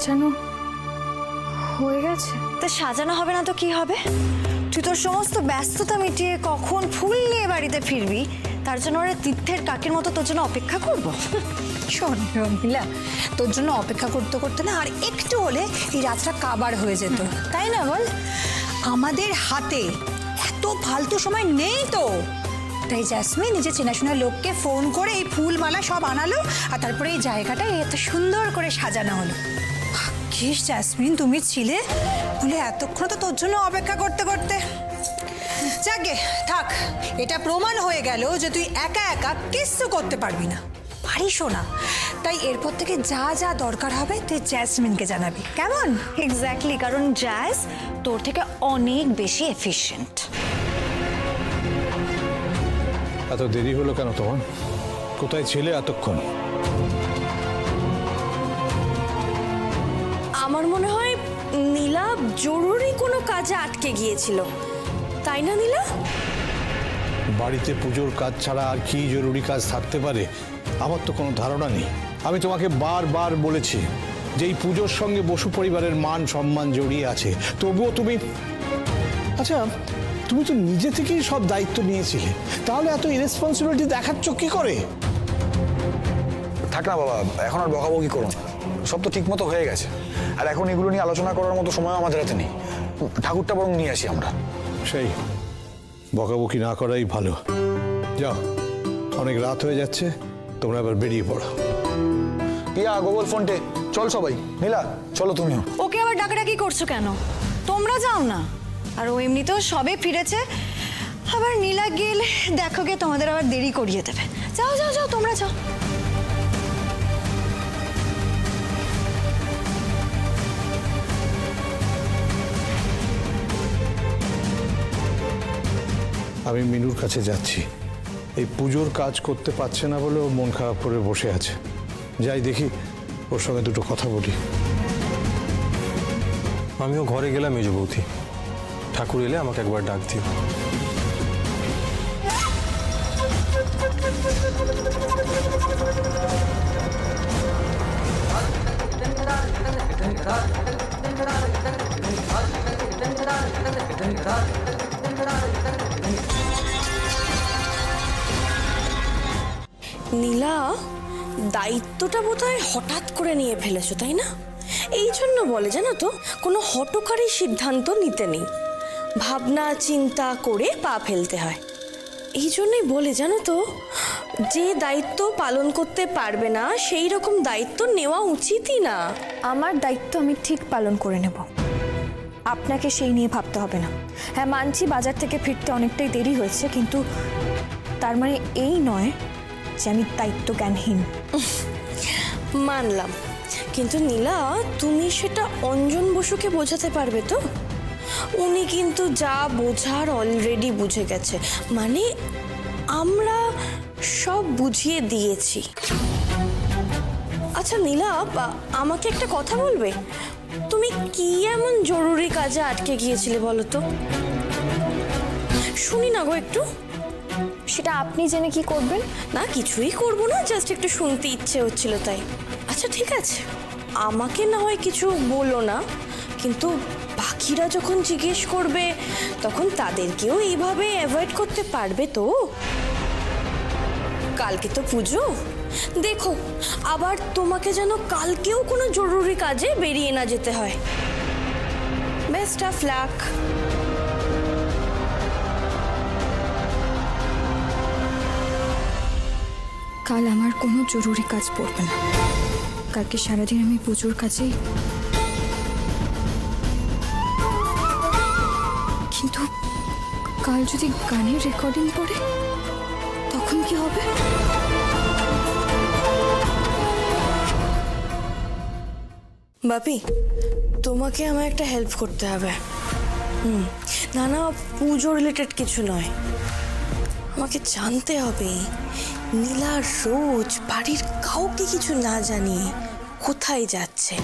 সাজানো হয়ে গেছে। তা সাজানো হবে না তো কি হবে? তুই তোর সমস্ত ব্যস্ততা মিটিয়ে কখন ফুল নিয়ে বাড়িতে ফিরবি তার জন্য ওরা তীর্থের কাকের মতো তোর জন্য অপেক্ষা করবো? শোন রমিলা, তোর জন্য অপেক্ষা করতে করতে না আর একটু হলে এই রাতটা কাবার হয়ে যেত, তাই না বল? আমাদের হাতে এত ফালতু সময় নেই তো। তাই জ্যাসমিন নিজে চেনাশোনা লোককে ফোন করে এই ফুলমালা সব আনালো আর তারপরে এই জায়গাটা এত সুন্দর করে সাজানো হলো। ভাগ্যিস জ্যাসমিন তুমি ছিলে, বলে এতক্ষণ তো তোর জন্য অপেক্ষা করতে করতে। যাকে থাক, এটা প্রমাণ হয়ে গেল যে তুই একা একা কিচ্ছু করতে পারবি না, পারিস না। তাই এরপর থেকে যা যা দরকার হবে তুই জ্যাসমিনকে জানাবি, কেমন? এক্স্যাক্টলি, কারণ জ্যাস তোর থেকে অনেক বেশি এফিশিয়েন্ট। এত দেরি হলো কেন তোমার? কোথায় ছিলে এতক্ষণ? আমার মনে হয় নীলা জরুরি কোনো কাজে আটকে গিয়েছিল, তাই না নীলা? বাড়িতে পুজোর কাজ ছাড়া আর কি জরুরি কাজ থাকতে পারে আমার তো কোনো ধারণা নেই। আমি তোমাকে বারবার বলেছি যে এই পুজোর সঙ্গে বসু পরিবারের মান সম্মান জড়িয়ে আছে, তবুও তুমি... আচ্ছা, তুমি তো নিজে থেকেই সব দায়িত্ব নিয়েছিলে, তাহলে এত ইরেসপন্সিবিলিটি দেখাচ্ছ কি করে? থাক না বাবা, এখন আর বকাবকি করো না, সব তো ঠিক মতো হয়ে গেছে। আর এখন এগুলো নিয়ে আলোচনা করার মতো সময় আমাদের হাতে নেই। ঠাকুরটা বরং নিয়ে আসি আমরা। সেই বকাবকি না করাই ভালো। যাও, অনেক রাত হয়ে যাচ্ছে, তোমরা আবার বেরিয়ে পড়ো। পিয়া, গুগল ফোনটে চল সবাই। নীলা চলো তুমিও। ওকে আবার ডাকাডাকি করছো কেন? তোমরা যাও না। আর ও এমনিতেও সবে ফিরেছে, আবার নীলা গেলে দেখো গে তোমাদের আবার দেরি করিয়ে দেবে। যাও যাও যাও, তোমরা যাও। আমি মিনুর কাছে যাচ্ছি। এই পুজোর কাজ করতে পারছে না বলে ও মন খারাপ করে বসে আছে। যাই দেখি, ওর সঙ্গে দুটো কথা বলি। আমিও ঘরে গেলাম মেজ বৌদি, ঠাকুর এলে আমাকে একবার ডাক দিও। নীলা, দায়িত্বটা বোধহয় হঠাৎ করে নিয়ে ফেলেছো, তাই না? এই জন্য বলে জানো তো, কোনো হঠকারী সিদ্ধান্ত নিতে নেই, ভাবনা চিন্তা করে পা ফেলতে হয়। এই জন্যই বলে জানো তো, যে দায়িত্ব পালন করতে পারবে না সেই রকম দায়িত্ব নেওয়া উচিতই না। আমার দায়িত্ব আমি ঠিক পালন করে নেব, আপনাকে সেই নিয়ে ভাবতে হবে না। হ্যাঁ মানছি বাজার থেকে ফিরতে অনেকটাই দেরি হয়েছে, কিন্তু তার মানে এই নয় যে আমি দায়িত্ব জ্ঞানহীন। মানলাম, কিন্তু নীলা তুমি সেটা অঞ্জন বসুকে বোঝাতে পারবে তো? উনি কিন্তু যা বোঝার অলরেডি বুঝে গেছে, মানে আমরা সব বুঝিয়ে দিয়েছি। আচ্ছা নীলা, আমাকে একটা কথা বলবে? তুমি কি এমন জরুরি কাজে আটকে গিয়েছিলে বলো তো? শুনি না গো একটু। সেটা আপনি জেনে কি করবেন? না, কিছুই করবো না, জাস্ট একটু শুনতে ইচ্ছে হচ্ছিল তাই। আচ্ছা ঠিক আছে, আমাকে না হয় কিছু বলো না, কিন্তু বাকিরা যখন জিজ্ঞেস করবে তখন তাদেরকেও এইভাবে অ্যাভয়েড করতে পারবে তো? কালকে তো পুজো, দেখো আবার তোমাকে যেন কালকেও কোনো জরুরি কাজে বেরিয়ে না যেতে হয়। Best of luck. কাল আমার কোনো জরুরি কাজ পড়বে না, কালকে সারাদিন আমি পুজোর কাজেই। কিন্তু কাল যদি গানের রেকর্ডিং পড়ে তখন কি হবে? বাপি, তোমাকে আমার একটা হেল্প করতে হবে। না না, পুজো রিলেটেড কিছু নয়, আমাকে জানতে হবে নীলা রোজ বাড়ির কাউকে কিছু না জানিয়ে কোথায় যাচ্ছে।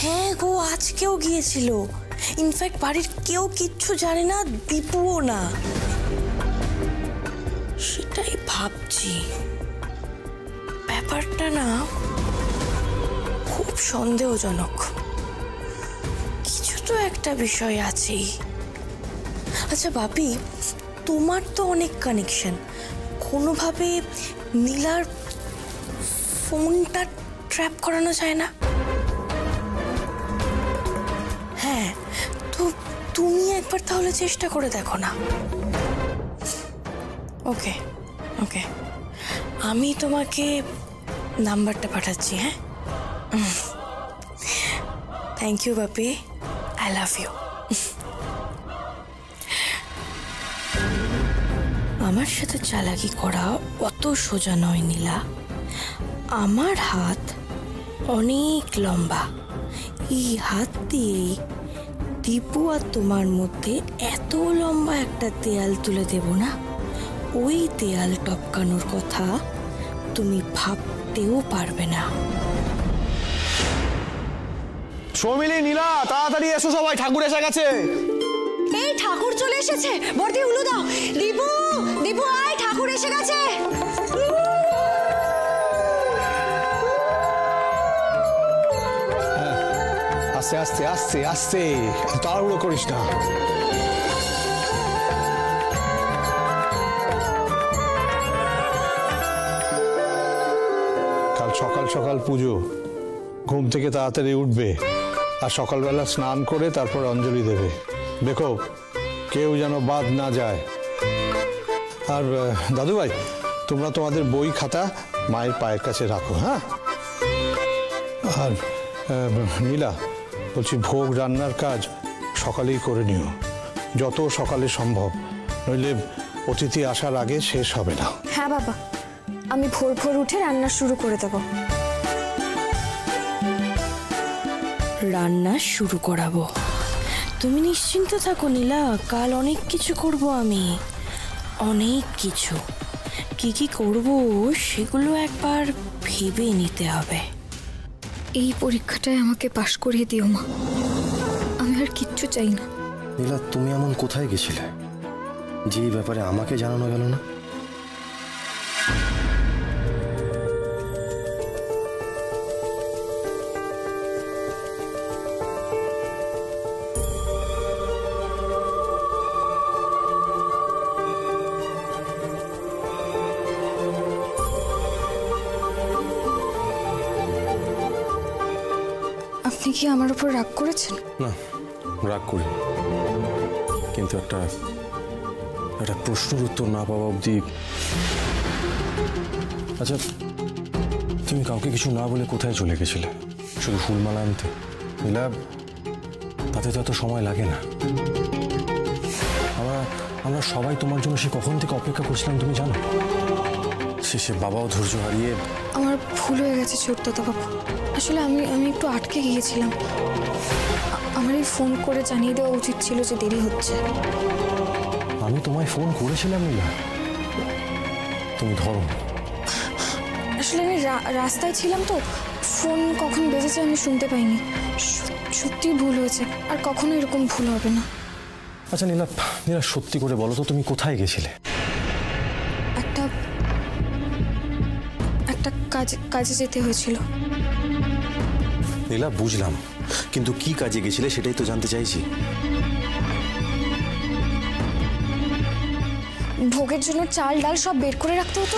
হ্যাঁ গো, আজকেও গিয়েছিল, ইনফ্যাক্ট বাড়ির কেউ কিচ্ছু জানে না, দীপুও না। সেটাই ভাবছি, ব্যাপারটা না খুব সন্দেহজনক। কিছু তো একটা বিষয় আছেই। আচ্ছা বাপি, তোমার তো অনেক কানেকশন, কোনোভাবে নীলার ফোনটা ট্র্যাপ করানো যায় না? হ্যাঁ, তো তুমি একবার তাহলে চেষ্টা করে দেখো না। ওকে ওকে, আমি তোমাকে নাম্বারটা পাঠাচ্ছি। হ্যাঁ, থ্যাংক ইউ বাপি, আই লাভ ইউ। আমার সাথে চালাকি করা অত সোজা নয় নীলা। আমার হাত অনেক লম্বা, এই হাত দিয়েই দীপু আর তোমার মধ্যে এত লম্বা একটা দেয়াল তুলে দেব না, ওই দেয়াল টপকানোর কথা তুমি ভাবতেও পারবে না। সৌমিলি, নীলা, তাড়াতাড়ি এসো সবাই, ঠাকুর এসে গেছে। এই ঠাকুর চলে এসেছে, বর্দি উলু দাও। দীপু, দীপু আয়, ঠাকুর এসে গেছে। আস্তে আস্তে আস্তে আস্তে, তাড়াহুড়ো করিস না। কাল সকাল সকাল পুজো, ঘুম থেকে তাড়াতাড়ি উঠবে আর সকালবেলা স্নান করে তারপর অঞ্জলি দেবে। দেখো কেউ যেন বাদ না যায়। আর দাদুভাই, তোমরা তোমাদের বই খাতা মায়ের পায়ের কাছে রাখো। হ্যাঁ, আর নীলা বলছি, ভোগ রান্নার কাজ সকালেই করে নিও, যত সকালে সম্ভব, নইলে অতিথি আসার আগে শেষ হবে না। হ্যাঁ বাবা, আমি ভোর ভোর উঠে রান্না শুরু করে দেব। রান্না শুরু করাবো? তুমি নিশ্চিন্ত থাকো নীলা, কাল অনেক কিছু করব আমি, অনেক কিছু। কি কি করব সেগুলো একবার ভেবে নিতে হবে। এই পরীক্ষাটায় আমাকে পাশ করিয়ে দিও মা, আমি আর কিচ্ছু চাই না। নীলা, তুমি এমন কোথায় গেছিলে যে এই ব্যাপারে আমাকে জানানো গেল না? আপনি কি আমার উপর রাগ করেছেন? না, রাগ করি, কিন্তু একটা প্রশ্নের উত্তর না পাওয়া অবধি। আচ্ছা, তুমি কাউকে কিছু না বলে কোথায় চলে গেছিলে? শুধু ফুলমালা আনতে? নীলা, তাতে তো এত সময় লাগে না। আমরা সবাই তোমার জন্য সে কখন থেকে অপেক্ষা করছিলাম তুমি জানো। শেষে বাবাও ধৈর্য হারিয়ে। আমার ভুল হয়ে গেছে ছোট্টদা বাবু, আসলে আমি একটু আটকে গিয়েছিলাম। আমার এই ফোন করে জানিয়ে দেওয়া উচিত ছিল যে দেরি হচ্ছে। আমি তোমায় ফোন করেছিলাম নীলা, তুমি ধরো। আসলে আমি রাস্তায় ছিলাম তো, ফোন কখন বেজেছে আমি শুনতে পাইনি। সত্যি ভুল হয়েছে, আর কখনো এরকম ভুল হবে না। আচ্ছা নীলা, সত্যি করে বলো তো তুমি কোথায় গেছিলে? একটা কাজে যেতে হয়েছিল। নীলা, বুঝলাম, কিন্তু কি কাজে গেছিলে সেটাই তো জানতে চাইছি। ভোগের জন্য চাল ডাল সব বের করে রাখতে হতো,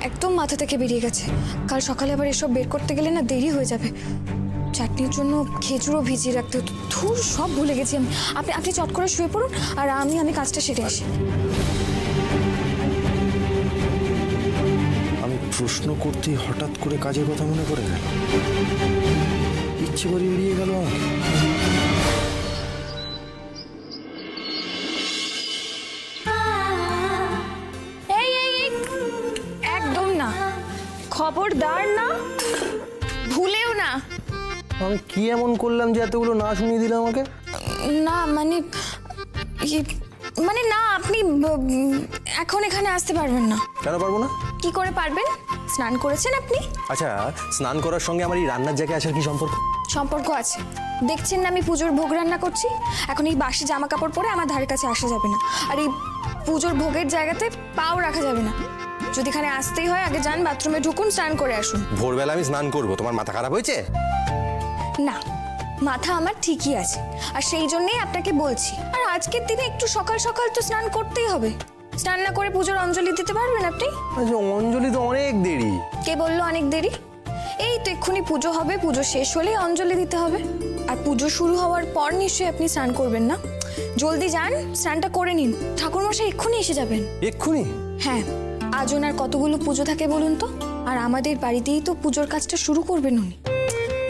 একদম মাথা থেকে বেরিয়ে গেছে। কাল সকালে আবার এসব বের করতে গেলে না দেরি হয়ে যাবে। চাটনির জন্য খেজুরও ভিজিয়ে রাখতে হতো। ধুর, সব ভুলে গেছি আমি। আপনি চট করে শুয়ে পড়ুন, আর আমি কাজটা সেরে আসি। আমি প্রশ্ন করতেই হঠাৎ করে কাজের কথা মনে পড়ে গেল, ইচ্ছে করে এড়িয়ে গেল আমাকে। একদম না, খবরদার না, ভুলেও না। আমি কি এমন করলাম যে এতগুলো না শুনিয়ে দিলাম আমাকে? না মানে না, আপনি এখন এখানে আসতে পারবেন না। কেন পারবো না? কি করে পারবেন? স্নান করেছেন আপনি? আচ্ছা, স্নান করার সঙ্গে আমার এই রান্নার জায়গায় আসার কি সম্পর্ক? সম্পর্ক আছে। দেখছেন না আমি পুজোর ভোগ রান্না করছি। এখন এই বাসি জামা কাপড় পরে আমার ধারের কাছে আসা যাবে না, আর এই পুজোর ভোগের জায়গাতে পাও রাখা যাবে না। যদি এখানে আসতেই হয়, আগে যান বাথরুমে ঢুকুন, স্নান করে আসুন। ভোরবেলা আমি স্নান করবো? তোমার মাথা খারাপ হয়েছে? না, মাথা আমার ঠিকই আছে, আর সেই জন্যই আপনাকে বলছি। আর আজকের দিনে একটু সকাল সকাল তো স্নান করতেই হবে। স্নান না করে পুজোর অঞ্জলি দিতে পারবেন আপনি? আচ্ছা, অঞ্জলি তো অনেক দেরি। কে বললো অনেক দেরি? এই তো এক্ষুনি পুজো হবে, পুজো শেষ হলেই অঞ্জলি দিতে হবে। আর পুজো শুরু হওয়ার পর নিশ্চয়ই আপনি স্নান করবেন না? জলদি যান, স্নানটা করে নিন। ঠাকুরমশাই এক্ষুনি এসে যাবেন। এক্ষুনি? হ্যাঁ, আজ ওনার কতগুলো পুজো থাকে বলুন তো? আর আমাদের বাড়িতেই তো পুজোর কাজটা শুরু করবেন উনি।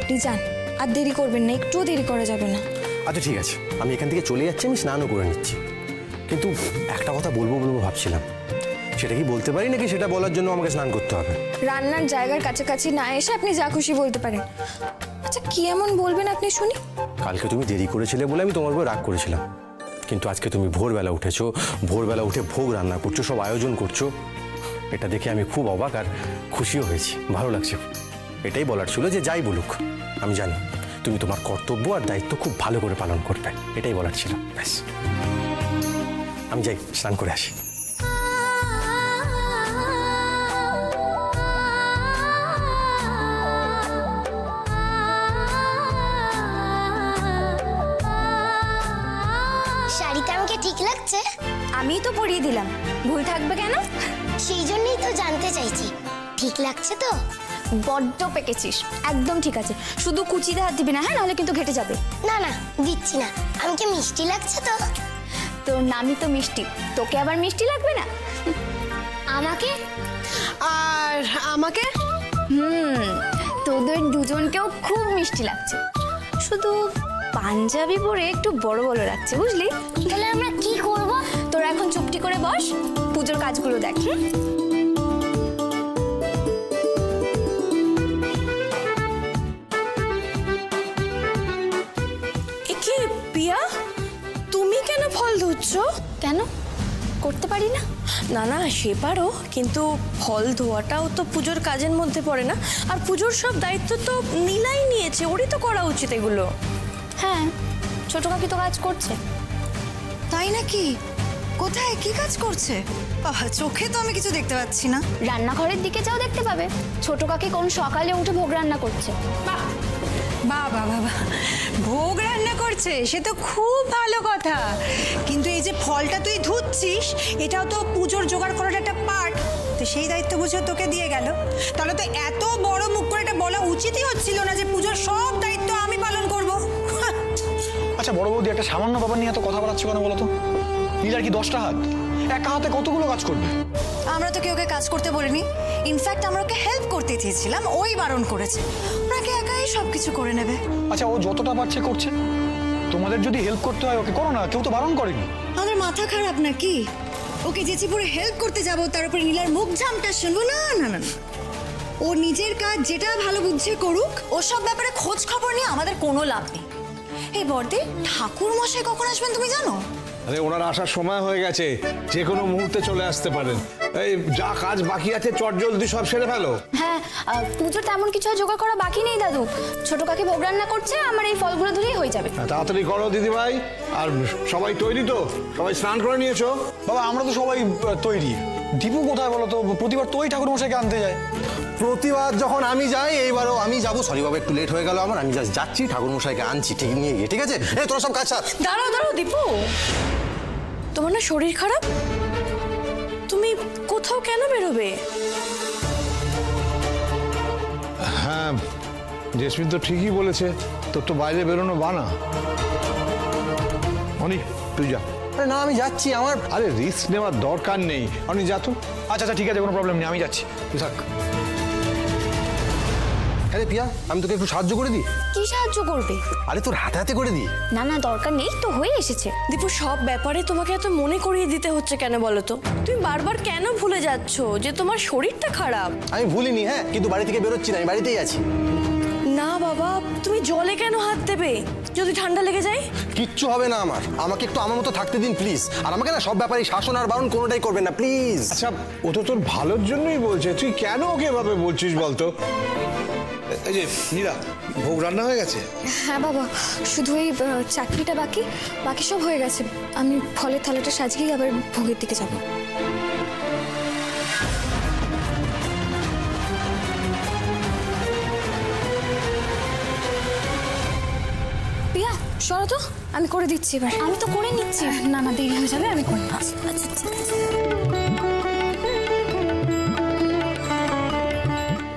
আপনি যান, আর দেরি করবেন না, একটুও দেরি করা যাবে না। আচ্ছা ঠিক আছে, আমি এখান থেকে চলে যাচ্ছি, আমি স্নানও করে নিচ্ছি। কিন্তু একটা কথা বলবো ভাবছিলাম, সেটা কি বলতে পারি নাকি সেটা বলার জন্য আমাকে স্নান করতে হবে? রান্নার জায়গার কাছাকাছি না এসে আপনি যা খুশি বলতে পারেন। আচ্ছা, কি এমন বলবেন আপনি শুনি? কালকে তুমি দেরি করেছিলে বলে আমি তোমার উপর রাগ করেছিলাম, কিন্তু আজকে তুমি ভোরবেলা উঠেছো, ভোরবেলা উঠে ভোগ রান্না করছো, সব আয়োজন করছো। এটা দেখে আমি খুব অবাক আর খুশিও হয়েছি, ভালো লাগছে। এটাই বলার ছিল যে যাই বলুক, আমি জানি তুমি তোমার কর্তব্য আর দায়িত্ব খুব ভালো করে পালন করবে, এটাই বলার ছিল। ব্যাস, আমি যাই, স্নান করে আসি। শাড়িটা আমাকে ঠিক লাগছে? আমিই তো পরিয়ে দিলাম, ভুল থাকবে কেন? সেই জন্যই তো জানতে চাইছি, ঠিক লাগছে তো? বড্ড পেকেছিস। একদম ঠিক আছে, শুধু কুচিতে হাত দিবি না, হ্যাঁ? নাহলে কিন্তু ঘেটে যাবে। না না, দিচ্ছি না। আমাকে মিষ্টি লাগছে তো? তোর নামই তো মিষ্টি, তোকে আবার মিষ্টি লাগবে না? আমাকে? আর আমাকে? তোদের দুজনকেও খুব মিষ্টি লাগছে, শুধু পাঞ্জাবি পরে একটু বড় বড় লাগছে, বুঝলি? তাহলে আমরা কি করব? তোরা এখন চুপটি করে বস, পুজোর কাজগুলো দেখ। কি পিয়া, তুমি কেন ফল ধুচ্ছো? কেন, করতে পারি না? না না, সে পারো, কিন্তু ফল ধোয়াটাও তো পুজোর কাজের মধ্যে পড়ে না? আর পুজোর সব দায়িত্ব তো নীলাই নিয়েছে, ওরই তো করা উচিত এগুলো। হ্যাঁ, ছোট কাকি তো কাজ করছে। তাই নাকি? কোথায়, কি কাজ করছে? বাবা, চোখে তো আমি কিছু দেখতে পাচ্ছি না। রান্নাঘরের দিকে যাও, দেখতে পাবে। ছোট কাকি কোন সকালে উঠে ভোগ রান্না করছে। বাবা বাবা, ভোগ রান্না করছে, সে তো খুব ভালো কথা। কিন্তু এই যে ফলটা তুই ধুচ্ছিস, এটাও তো পুজোর জোগাড় করার একটা পার্ট। তো সেই দায়িত্ব বুঝে তোকে দিয়ে গেল। তাহলে তো এত বড় মুখ করে এটা বলা উচিতই হচ্ছিল না যে পুজোর সব দায়িত্ব আমি পালন করব। আচ্ছা বড় বৌদি, একটা সামান্য ব্যাপার নিয়ে এত কথা বলাচ্ছ কেন বলো তো? নীলার কি 10টা হাত? একা হাতে কতগুলো কাজ করবে? আমরা তো কেউ ওকে কাজ করতে বলিনি। ইনফ্যাক্ট আমরা ওকে হেল্প করতে চেয়েছিলাম, ওই বারণ করেছে। ওনাকে একাই সবকিছু করে নেবে। আচ্ছা, ও যতটা পারছে করছে, তোমাদের যদি হেল্প করতে হয় ওকে করো না, কেউ তো বারণ করেনি। আমাদের মাথা খারাপ নাকি? ওকে যেচে পুরো হেল্প করতে যাবো, তার উপরে নীলার মুখ ঝামটা শুনবো? না না না, ও নিজের কাজ যেটা ভালো বুঝছে করুক। ওসব ব্যাপারে খোঁজ খবর নিয়ে আমাদের কোনো লাভ নেই। এই বর্দি, ঠাকুর মশাই কখন আসবেন তুমি জানো? আরে ওনার আসার সময় হয়ে গেছে, যে কোনো মুহূর্তে চলে আসতে পারেন। এই যা কাজ বাকি আছে চট জলদি সব সেরে ফেলো। হ্যাঁ, পুজো তেমন কিছু জোগাড় করা বাকি নেই দাদু। ছোট কাকি ভোগ রান্না করছে, আমার এই ফলগুলো ধুলেই হয়ে যাবে। তাড়াতাড়ি করো দিদি ভাই। আর সবাই তৈরি তো? সবাই স্নান করে নিয়েছো? বাবা, আমরা তো সবাই তৈরি। দীপু কোথায় বলো তো? প্রতিবার তোই ঠাকুর মশাইকে আনতে যায়। প্রতিবার যখন আমি যাই, এইবারও আমি যাবো। সরি বাবা, একটু লেট হয়ে গেল আমার। আমি জাস্ট যাচ্ছি, ঠাকুর মশাইকে আনছি ঠিক নিয়ে গিয়ে। ঠিক আছে? তোরা সব কাজ সার। দাঁড়াও দাঁড়াও দীপু, তোমার না শরীর খারাপ? তুমি কোথাও কেন বেরোবে? হ্যাঁ, জেসমিন তো ঠিকই বলেছে, তোর তো বাইরে বেরোনো বানা। অনি, তুই যা। আরে না, আমি যাচ্ছি। আমার আরে রিস্ক নেওয়ার দরকার নেই, অনি যা তো। আচ্ছা আচ্ছা, ঠিক আছে, কোনো প্রবলেম নেই, আমি যাচ্ছি, তুই থাক। আরে পিয়া, আমি তোকে একটু সাহায্য করে দিই। কি সাহায্য করবে? আরে তোর হাতে হাতে করে দিই। না না, দরকার নেই তো, হয়ে এসেছে। দীপু, সব ব্যাপারে তোমাকে এত মনে করিয়ে দিতে হচ্ছে কেন বলো তো? তুমি বারবার কেন ভুলে যাচ্ছ যে তোমার শরীরটা খারাপ? আমি ভুলিনি, হ্যাঁ, কিন্তু বাড়ি থেকে বেরোচ্ছি না, আমি বাড়িতেই আছি। না বাবা, তুমি জলে কেন হাত দেবে? যদি ঠান্ডা লেগে যায়? কিচ্ছু হবে না আমার। আমাকে একটু আমার মতো থাকতে দিন প্লিজ। আর আমাকে না সব ব্যাপারে শাসন আর বারণ কোনোটাই করবেন না প্লিজ। আচ্ছা, ও তো তোর ভালোর জন্যই বলছে, তুই কেন ওকে এভাবে বলছিস বলতো? এই যে নীরা, ভোগ রান্না হয়ে গেছে? হ্যাঁ বাবা, শুধু এই চাটনিটা বাকি, বাকি সব হয়ে গেছে। আমি ফলের থালাটা সাজিয়ে আবার ভোগের দিকে যাব। সরো তো, আমি করে দিচ্ছি এবার। আমি তো করে নিচ্ছি। না না, দেরি হয়ে যাবে, আমি করে নিচ্ছি। আচ্ছা ঠিক আছে।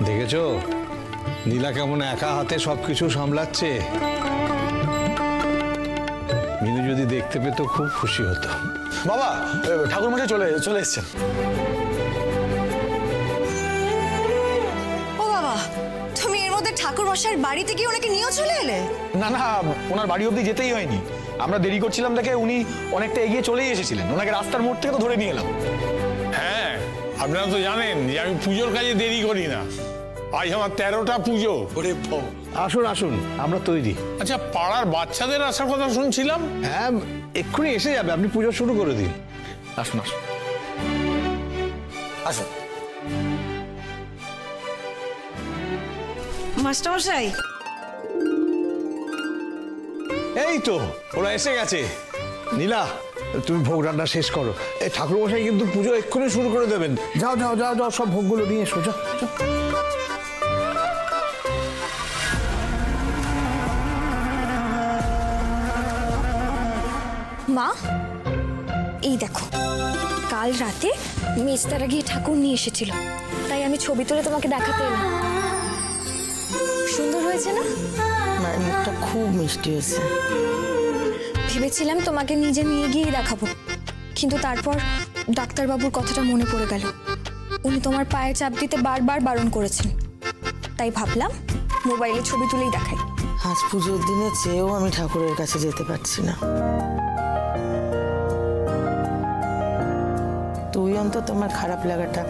দেখেছো নীলা কেমন একা হাতে সবকিছু সামলাচ্ছে। মিনু যদি দেখতে পেত খুব খুশি হতো। বাবা, ঠাকুরমশাই চলে এসছেন। ও বাবা, তুমি এর মধ্যে ঠাকুর মশাইয়ের বাড়িতে গিয়ে ওনাকে নিয়েও চলে এলে? না না, ওনার বাড়ি অবধি যেতেই হয়নি। আমরা দেরি করছিলাম দেখে উনি অনেকটা এগিয়ে চলেই এসেছিলেন। ওনাকে রাস্তার মোড় থেকে তো ধরে নিয়ে এলাম। হ্যাঁ, আপনারা তো জানেন যে আমি পুজোর কাজে দেরি করি না। আজ আমার 13টা পুজো। আসুন আসুন, আমরা তৈরি। আচ্ছা, পাড়ার বাচ্চাদের আসার কথা শুনছিলাম। হ্যাঁ, এক্ষুনি এসে যাবে, আপনি পুজো শুরু করে দিন। আসুন আসুন আসুন। মাস্টারমশাই, এই তো ওরা এসে গেছে। নীলা, তুমি ভোগ রান্না শেষ করো। এই ঠাকুরমশাই কিন্তু পুজো এক্ষুনি শুরু করে দেবেন। যাও যাও যাও যাও, সব ভোগগুলো নিয়ে এসো, যাও যাও। মা, এই দেখো, কাল রাতে মেজদারা গিয়ে ঠাকুর নিয়ে এসেছিল, তাই আমি ছবি তুলে তোমাকে দেখাতে এলাম। সুন্দর হয়েছে না? মায়ের মুখটা খুব মিষ্টি হয়েছে। ভেবেছিলাম তোমাকে নিজে নিয়ে গিয়েই দেখাবো, কিন্তু তারপর ডাক্তারবাবুর কথাটা মনে পড়ে গেল। উনি তোমার পায়ে চাপ দিতে বারবার বারণ করেছেন, তাই ভাবলাম মোবাইলে ছবি তুলেই দেখাই। আজ পুজোর দিনে চেয়েও আমি ঠাকুরের কাছে যেতে পারছি না। তুই অন্তত তোমার খারাপ লাগাটা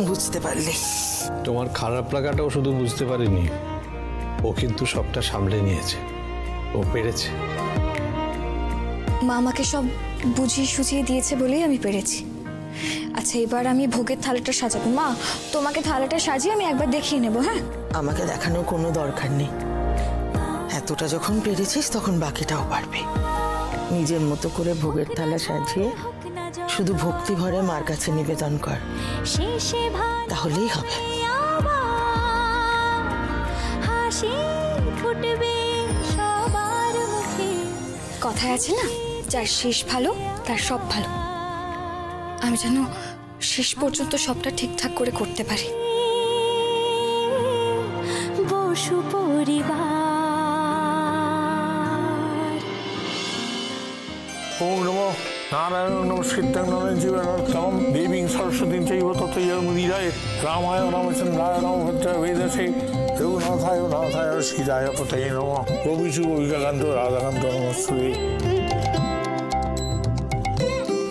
বুঝতে পারলি। তোমার খারাপ লাগাটাও শুধু বুঝতে পারিনি, ও কিন্তু সবটা সামলে নিয়েছে, ও পেরেছে। মা আমাকে সব বুঝিয়ে সুঝিয়ে দিয়েছে বলেই আমি পেরেছি। আচ্ছা, এবার আমি ভোগের থালাটা সাজাবো। মা, তোমাকে থালাটা সাজিয়ে আমি একবার দেখিয়ে নেবো। হ্যাঁ, আমাকে দেখানোর কোনো দরকার নেই। এতটা যখন পেরেছিস তখন বাকিটাও পারবে। নিজের মতো করে ভোগের থালা সাজিয়ে শুধু ভক্তি ভরে মার কাছে নিবেদন কর, তাহলেই হবে। কথায় আছে না, যার শেষ ভালো তার সব ভালো। আমি যেন শেষ পর্যন্ত সবটা ঠিকঠাক করে করতে পারি। বসু পরিবার। ওম নমো নারায়ণ নমস্কৃত্যং নরেন জীবনার্থম দেবীং সরস্বতীং চৈব ততৈব মুদিরায় রামায় রামচন্দ্রায় রামভদ্রায় বেদসে রঘুনাথায় নাথায় সীতায় পতয়ে নমঃ। গোবিষু গোপিকাকান্ত রাধাকান্ত নমস্তে।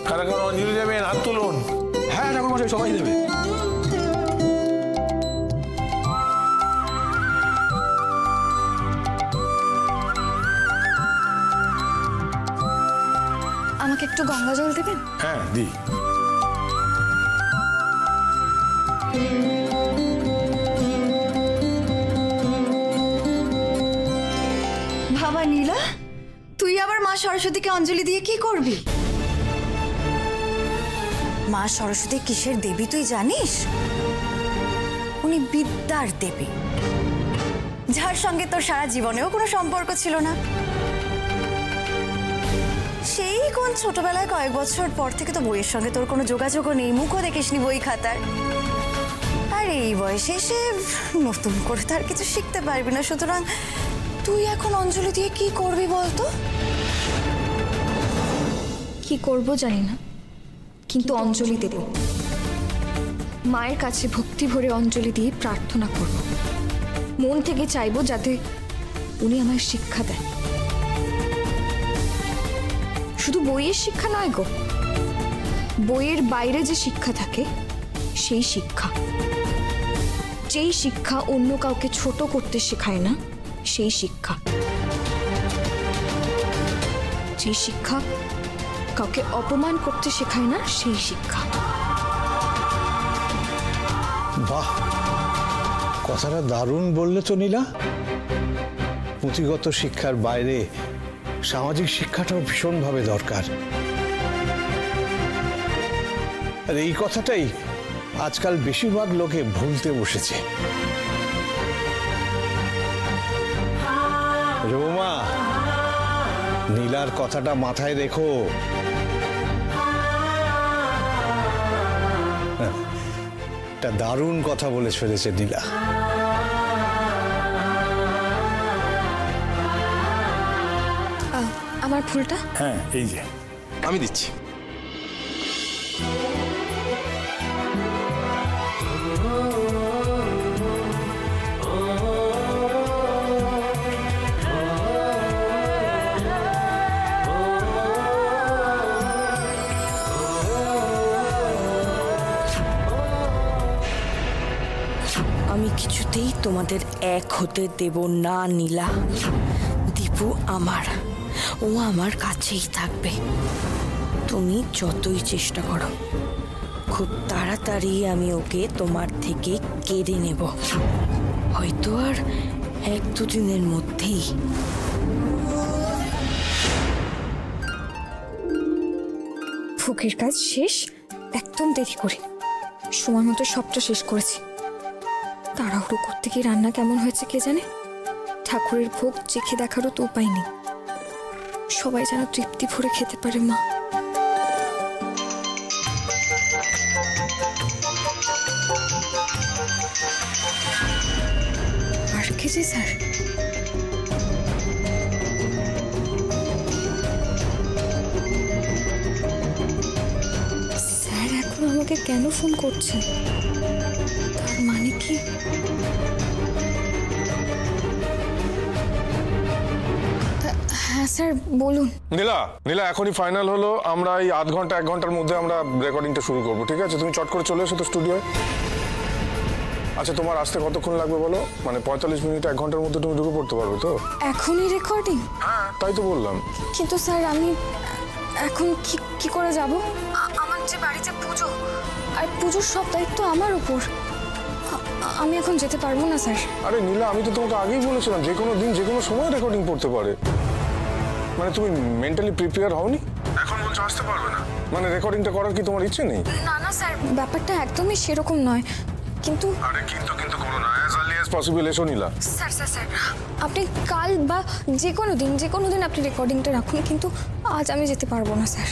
কারা কারা অঞ্জলি দেবেন? হাত তুলুন। হ্যাঁ ঠাকুরমশাই, সবাই দেবে। আমাকে একটু গঙ্গা জল দেবেন? হ্যাঁ, দি। বাবা নীলা, তুই আবার মা সরস্বতীকে অঞ্জলি দিয়ে কি করবি? মা সরস্বতী কিসের দেবী তুই জানিস? উনি বিদ্যার দেবী, যার সঙ্গে তোর সারা জীবনেও কোনো সম্পর্ক ছিল না। সেই কোন ছোটবেলায় কয়েক বছর পর থেকে তো বইয়ের সঙ্গে তোর কোনো যোগাযোগও নেই, মুখও দেখিসনি বই খাতার। আর এই বয়সে এসে নতুন করে তার কিছু শিখতে পারবি না। সুতরাং তুই এখন অঞ্জলি দিয়ে কি করবি বলতো? কি করব জানি না, কিন্তু অঞ্জলি দেব। মায়ের কাছে ভক্তি ভরে অঞ্জলি দিয়ে প্রার্থনা করব। মন থেকে চাইবো যাতে উনি আমায় শিক্ষা দেন। শুধু বইয়ের শিক্ষা নয় গো, বইয়ের বাইরে যে শিক্ষা থাকে সেই শিক্ষা, যেই শিক্ষা অন্য কাউকে ছোট করতে শেখায় না সেই শিক্ষা, যেই শিক্ষা কাউকে অপমান করতে শেখায় না সেই শিক্ষা। বাহ, কথাটা দারুণ বললে তো নীলা। পুঁথিগত শিক্ষার বাইরে সামাজিক শিক্ষাটাও ভীষণভাবে দরকার। আর এই কথাটাই আজকাল বেশিরভাগ লোকে ভুলতে বসেছে। বৌমা, নীলার কথাটা মাথায় রেখো। একটা দারুণ কথা বলে ফেলেছে নীলা। আমার ফুলটা? হ্যাঁ, এই যে আমি দিচ্ছি। আমি কিছুতেই তোমাদের এক হতে দেব না নীলা। দীপু আমার, ও আমার কাছেই থাকবে। তুমি যতই চেষ্টা করো, খুব তাড়াতাড়ি আমি ওকে তোমার থেকে কেড়ে নেব, হয়তো আর 1-2 দিনের মধ্যেই। ভোগের কাজ শেষ, একদম দেরি করি, সময় মতো সবটা শেষ করেছি। তাড়াহুড়ো করতে গিয়ে রান্না কেমন হয়েছে কে জানে। ঠাকুরের ভোগ চেখে দেখারও তো উপায় নেই। সবাই যেন তৃপ্তি ভরে খেতে পারে মা। আর খেয়েছি স্যার? স্যার এখন আমাকে কেন ফোন করছেন? তার মানে কি? হ্যাঁ স্যার বলুন। নীলা, নীলা এখনই ফাইনাল হলো, আমরা এই 1 ঘন্টা 1 ঘন্টার মধ্যে আমরা রেকর্ডিংটা শুরু করবো, ঠিক আছে? তুমি চট করে চলে এসো তো স্টুডিওয়ে। আচ্ছা, তোমার আসতে কতক্ষণ লাগবে বলো? মানে 45 মিনিট 1 ঘন্টার মধ্যে তুমি ঢুকে পড়তে পারবে তো? এখনই রেকর্ডিং? হ্যাঁ, তাই তো বললাম। কিন্তু স্যার আমি এখন কি করে যাব? আমার যে বাড়িতে পুজো, আর পুজোর সব দায়িত্ব আমার উপর। আমি এখন যেতে পারবো না স্যার। আরে নীলা, আমি তো তোমাকে আগেই বলেছিলাম যে কোনো দিন যে কোনো সময় রেকর্ডিং পড়তে পারে। মানে তুমি মেন্টালি প্রিপেয়ার হওনি? এখন বলছো আসতে পারবে না? মানে রেকর্ডিংটা করার কি তোমার ইচ্ছে নেই? না না স্যার, ব্যাপারটা একদমই সেরকম নয়। কিন্তু আরে কিন্তু করো না, অ্যাজ আর্লি অ্যাজ পসিবল এসো নীলা। স্যার স্যার স্যার আপনি কাল বা যে কোনো দিন আপনি রেকর্ডিংটা রাখুন, কিন্তু আজ আমি যেতে পারবো না স্যার।